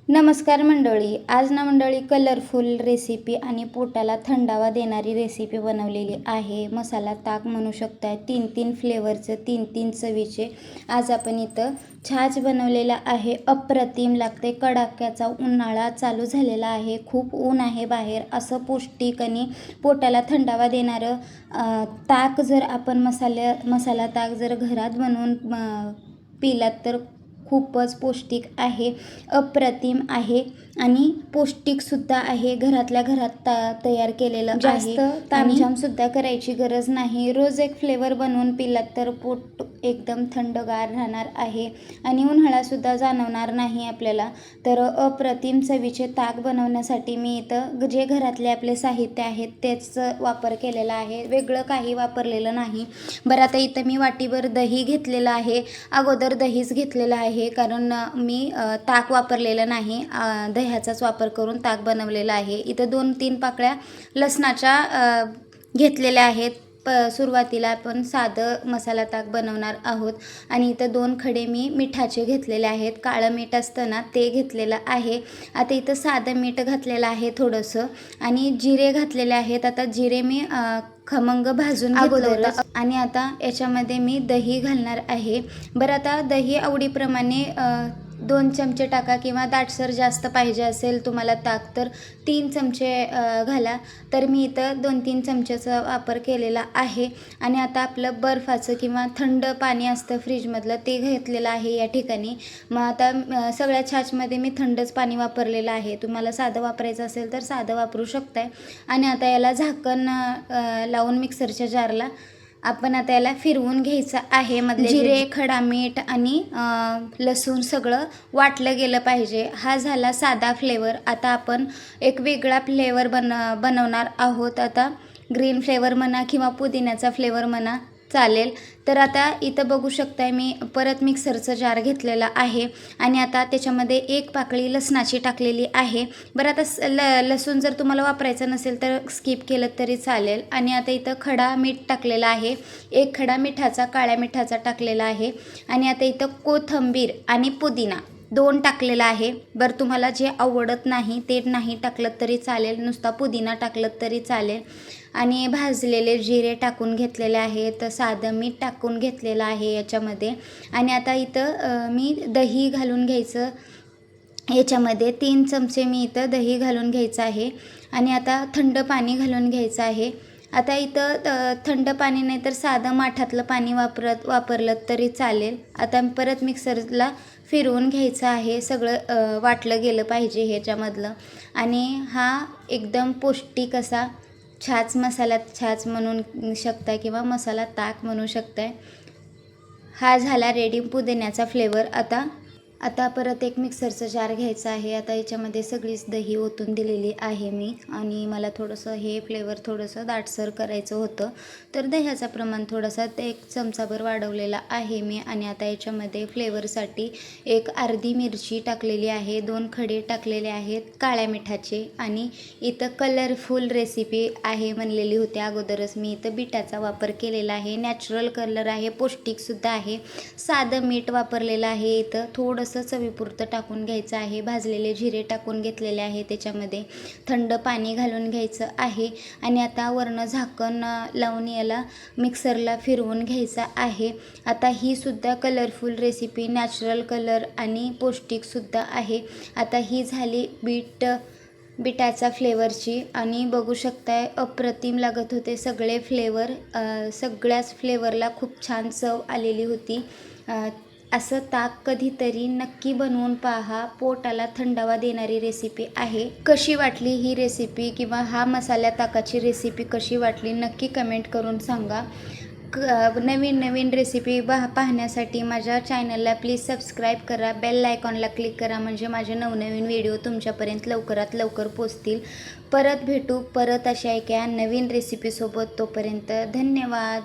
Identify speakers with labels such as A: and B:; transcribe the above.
A: नमस्कार मंडळी. आज ना मंडळी कलरफुल रेसिपी आणि पोटाला थंडावा देणारी रेसिपी बनवलेली आहे. मसाला ताक म्हणू शकताय. 3 फ्लेवरचं 3 चवीचे आज आपण इथं छाछ बनवलेला आहे. अप्रतिम लागते. कडाक्याचा उन्हाळा चालू झालेला आहे. खूप ऊन आहे बाहेर. असं पौष्टिक आणि पोटाला थंडावा देणारं ताक जर आपण मसाला ताक जर घरात बनवून पिलात तर खूपच पौष्टिक आहे. अप्रतिम आहे आणि पौष्टिकसुद्धा आहे. घरातल्या घरात तयार केलेलं आहे. जास्त तामझामसुद्धा करायची गरज नाही. रोज एक फ्लेवर बनवून पिलात तर पोट एकदम थंडगार राहणार आहे आणि उन्हाळासुद्धा जाणवणार नाही आपल्याला. तर अप्रतिम चवीचे ताक बनवण्यासाठी मी इथं जे घरातले आपले साहित्य आहेत तेच वापर केलेला आहे. वेगळं काही वापरलेलं नाही. बरं, आता इथं मी वाटीभर दही घेतलेलं आहे. अगोदर दहीच घेतलेलं आहे कारण मी ताक वापरलेलं नाही. दह्याचाच वापर करून ताक बनवलेला आहे. इथं 2-3 पाकळ्या लसणाच्या घेतलेल्या आहेत. सुरुवातीला आपण साधं मसाला ताक बनवणार आहोत आणि इथं 2 खडे मी मिठाचे घेतलेले आहेत. काळं मीठ असतं ना ते घेतलेलं आहे. आता इथं साधं मीठ घातलेलं आहे थोडंसं आणि जिरे घातलेले आहेत. आता जिरे मी खमंग भाजून अगोदरच आणि आता याच्यामध्ये मी दही घालणार आहे. बरं, आता दही आवडीप्रमाणे 2 चमचे टाका किंवा दाटसर जास्त पाहिजे असेल तुम्हाला ताक तर 3 चमचे घाला. तर मी इथं 2-3 चमच्याचा वापर केलेला आहे. आणि आता आपलं बर्फाचं किंवा थंड पाणी असतं फ्रीजमधलं ते घेतलेलं आहे या ठिकाणी. मग आता सगळ्या छाछमध्ये मी थंडच पाणी वापरलेलं आहे. तुम्हाला साधं वापरायचं असेल तर साधं वापरू शकताय. आणि आता याला झाकण लावून मिक्सरच्या जारला आपण आता याला फिरवून घ्यायचं आहे. मधले जिरे, खडा मीठ आणि लसूण सगळं वाटलं गेलं पाहिजे. हा झाला साधा फ्लेवर. आता आपण एक वेगळा फ्लेवर बनवणार आहोत. आता ग्रीन फ्लेवर म्हणा किंवा पुदिन्याचा फ्लेवर म्हणा चालेल. तर आता इथं बघू शकताय मी परत मिक्सरचं जार घेतलेलं आहे आणि आता त्याच्यामध्ये 1 पाकळी लसणाची टाकलेली आहे. बरं, आता लसूण जर तुम्हाला वापरायचं नसेल तर स्किप केलं तरी चालेल. आणि आता इथं खडा मीठ टाकलेला आहे. 1 खडा मिठाचा, काळ्या मिठाचा टाकलेला आहे. आणि आता इथं कोथिंबीर आणि पुदिना 2 टाकलेला आहे. बरं, तुम्हाला जे आवडत नाही ते नाही टाकलं तरी चालेल. नुसता पुदिना टाकलं तरी चालेल. आणि भाजलेले जिरे टाकून घेतलेले आहेत. साधं मीठ टाकून घेतलेलं आहे याच्यामध्ये. आणि आता इथं मी दही घालून घ्यायचं. याच्यामध्ये 3 चमचे मी इथं दही घालून घ्यायचं आहे. आणि आता थंड पाणी घालून घ्यायचं आहे. आता इथं थंड पाणी नाही तर साधं माठातलं पाणी वापरलं तरी चालेल. आता परत मिक्सरला फिरवून घ्यायचं आहे. सगळं वाटलं गेलं पाहिजे ह्याच्यामधलं. आणि हा एकदम पौष्टिक असा मसाला छाछ म्हणू शकताय किंवा मसाला ताक म्हणू शकताय. हा झाला रेडी पुदिन्याचा फ्लेवर. आता परत एक मिक्सरचं जार घ्यायचं आहे. आता याच्यामध्ये सगळीच दही ओतून दिलेली आहे मी. आणि मला थोडंसं हे फ्लेवर थोडंसं दाटसर करायचं होतं तर दह्याचं प्रमाण थोडासा 1 चमचाभर वाढवलेला आहे मी. आणि आता याच्यामध्ये फ्लेवरसाठी 1 अर्धी मिरची टाकलेली आहे. 2 खडे टाकलेले आहेत काळ्या मिठाचे. आणि इथं कलरफुल रेसिपी आहे म्हणलेली होती अगोदरच. मी इथं बीटाचा वापर केलेला आहे. नॅचरल कलर आहे, पौष्टिकसुद्धा आहे. साधं मीठ वापरलेलं आहे. इथं थोडं चवीपुरतं टाकून घ्यायचं आहे. भाजलेले जिरे टाकून घेतलेले आहे. त्याच्यामध्ये थंड पाणी घालून घ्यायचं आहे. आणि आता वरनं झाकण लावून याला मिक्सरला फिरवून घ्यायचं आहे. आता ही सुद्धा कलरफुल रेसिपी, नॅचरल कलर आणि पौष्टिकसुद्धा आहे. आता ही झाली बीटाच्या फ्लेवरची. आणि बघू शकताय अप्रतिम लागत होते सगळे फ्लेवर. सगळ्याच फ्लेवरला खूप छान चव आलेली होती. असं ताक कधीतरी नक्की बनवून पहा. पोटाला थंडावा देणारी रेसिपी आहे. कशी वाटली ही रेसिपी किंवा हा मसाला ताकाची रेसिपी कशी वाटली नक्की कमेंट करून सांगा. नवीन रेसिपी पाहण्यासाठी माझ्या चॅनलला प्लीज सबस्क्राईब करा. बेल आयकॉनला क्लिक करा म्हणजे माझे नवनवीन व्हिडिओ तुमच्यापर्यंत लवकरात लवकर पोचतील. परत भेटू अशा एका नवीन रेसिपीसोबत. तोपर्यंत धन्यवाद.